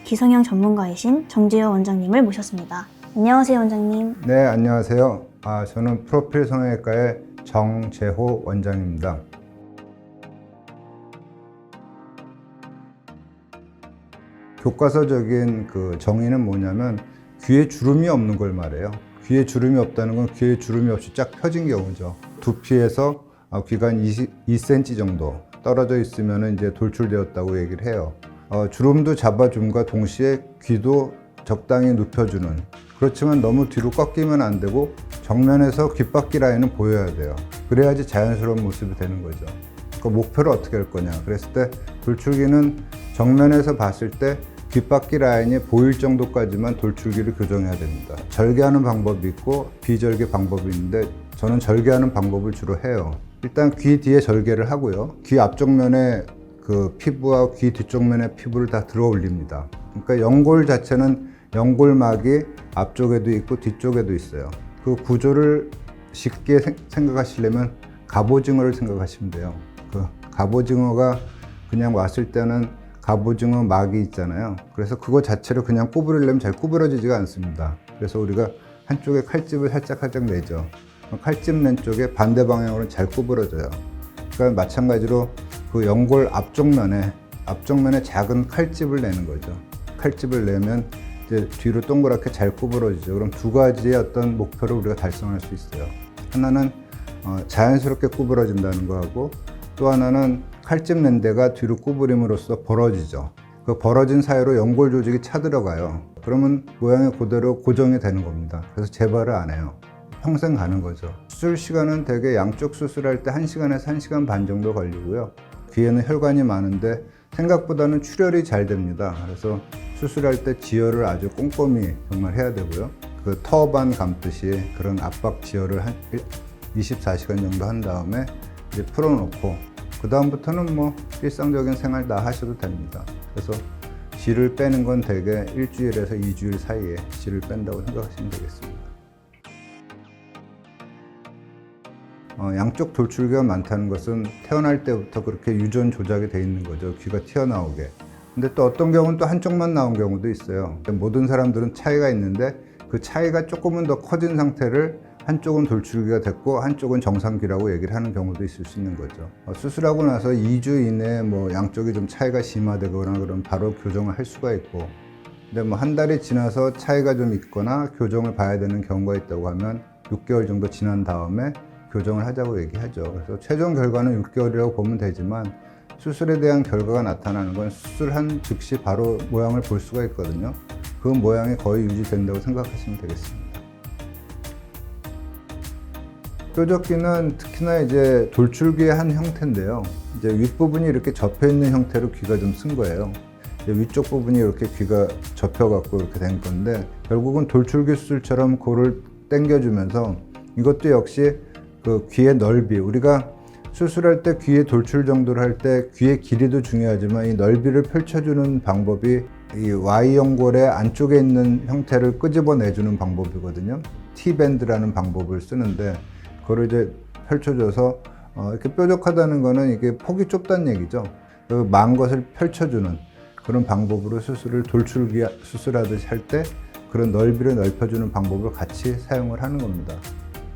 귀성형 전문가이신 정지효 원장님을 모셨습니다. 안녕하세요, 원장님. 네, 안녕하세요. 저는 프로필 성형외과의 정재호 원장입니다. 교과서적인 그 정의는 뭐냐면 귀에 주름이 없는 걸 말해요. 귀에 주름이 없다는 건 귀에 주름이 없이 쫙 펴진 경우죠. 두피에서 귀가 한 2cm 정도 떨어져 있으면 이제 돌출되었다고 얘기를 해요. 주름도 잡아줌과 동시에 귀도 적당히 눕혀주는, 그렇지만 너무 뒤로 꺾이면 안 되고 정면에서 귓바퀴 라인은 보여야 돼요. 그래야지 자연스러운 모습이 되는 거죠. 그 목표를 어떻게 할 거냐 그랬을 때 돌출기는 정면에서 봤을 때 귓바퀴 라인이 보일 정도까지만 돌출기를 교정해야 됩니다. 절개하는 방법이 있고 비절개 방법이 있는데 저는 절개하는 방법을 주로 해요. 일단 귀 뒤에 절개를 하고요. 귀 앞쪽 면에 그 피부와 귀 뒤쪽 면의 피부를 다 들어 올립니다. 그러니까 연골 자체는 연골막이 앞쪽에도 있고 뒤쪽에도 있어요. 그 구조를 쉽게 생각하시려면 갑오징어를 생각하시면 돼요. 그 갑오징어가 그냥 왔을 때는 갑오징어 막이 있잖아요. 그래서 그거 자체를 그냥 구부리려면 잘 구부러지지가 않습니다. 그래서 우리가 한쪽에 칼집을 살짝 내죠. 칼집 낸 쪽에 반대 방향으로는 잘 구부러져요. 그러니까 마찬가지로 그 연골 앞쪽 면에 작은 칼집을 내는 거죠. 칼집을 내면 이제 뒤로 동그랗게 잘 구부러지죠. 그럼 두 가지의 어떤 목표를 우리가 달성할 수 있어요. 하나는 자연스럽게 구부러진다는 거하고, 또 하나는 칼집 낸 데가 뒤로 구부림으로써 벌어지죠. 그 벌어진 사이로 연골 조직이 차들어가요. 그러면 모양이 그대로 고정이 되는 겁니다. 그래서 재발을 안 해요. 평생 가는 거죠. 수술 시간은 대개 양쪽 수술할 때 1시간에서 1시간 반 정도 걸리고요. 귀에는 혈관이 많은데 생각보다는 출혈이 잘 됩니다. 그래서 수술할 때 지혈을 아주 꼼꼼히 정말 해야 되고요. 그 터반 감듯이 그런 압박 지혈을 한 24시간 정도 한 다음에 이제 풀어놓고, 그 다음부터는 뭐 일상적인 생활 다 하셔도 됩니다. 그래서 질을 빼는 건 대개 일주일에서 2주일 사이에 질을 뺀다고 생각하시면 되겠습니다. 양쪽 돌출기가 많다는 것은 태어날 때부터 그렇게 유전 조작이 돼 있는 거죠. 귀가 튀어나오게. 근데 또 어떤 경우는 또 한쪽만 나온 경우도 있어요. 모든 사람들은 차이가 있는데 그 차이가 조금은 더 커진 상태를 한쪽은 돌출기가 됐고 한쪽은 정상귀라고 얘기를 하는 경우도 있을 수 있는 거죠. 수술하고 나서 2주 이내에 뭐 양쪽이 좀 차이가 심화되거나 그러면 바로 교정을 할 수가 있고, 근데 뭐 한 달이 지나서 차이가 좀 있거나 교정을 봐야 되는 경우가 있다고 하면 6개월 정도 지난 다음에 교정을 하자고 얘기하죠. 그래서 최종 결과는 6개월이라고 보면 되지만 수술에 대한 결과가 나타나는 건 수술한 즉시 바로 모양을 볼 수가 있거든요. 그 모양이 거의 유지된다고 생각하시면 되겠습니다. 뾰족귀는 특히나 이제 돌출귀의 한 형태인데요. 이제 윗부분이 이렇게 접혀 있는 형태로 귀가 좀 쓴 거예요. 위쪽 부분이 이렇게 귀가 접혀갖고 이렇게 된 건데, 결국은 돌출귀 수술처럼 코를 당겨주면서 이것도 역시 그 귀의 넓이, 우리가 수술할 때 귀의 돌출 정도를 할 때 귀의 길이도 중요하지만 이 넓이를 펼쳐주는 방법이 이 Y연골의 안쪽에 있는 형태를 끄집어내주는 방법이거든요. T밴드라는 방법을 쓰는데, 그걸 이제 펼쳐줘서 이렇게 뾰족하다는 거는 이게 폭이 좁다는 얘기죠. 그 만 것을 펼쳐주는 그런 방법으로 수술을 돌출기 수술하듯이 할 때 그런 넓이를 넓혀주는 방법을 같이 사용을 하는 겁니다.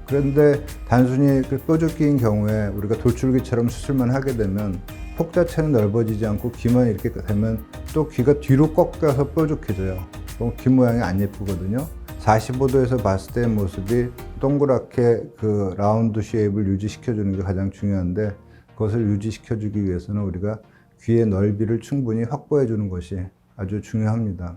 그런데 단순히 그 뾰족귀인 경우에 우리가 돌출귀처럼 수술만 하게 되면 폭 자체는 넓어지지 않고 귀만 이렇게 되면 또 귀가 뒤로 꺾여서 뾰족해져요. 그럼 귀 모양이 안 예쁘거든요. 45도에서 봤을 때의 모습이 동그랗게 그 라운드 쉐입을 유지시켜주는 게 가장 중요한데, 그것을 유지시켜주기 위해서는 우리가 귀의 넓이를 충분히 확보해 주는 것이 아주 중요합니다.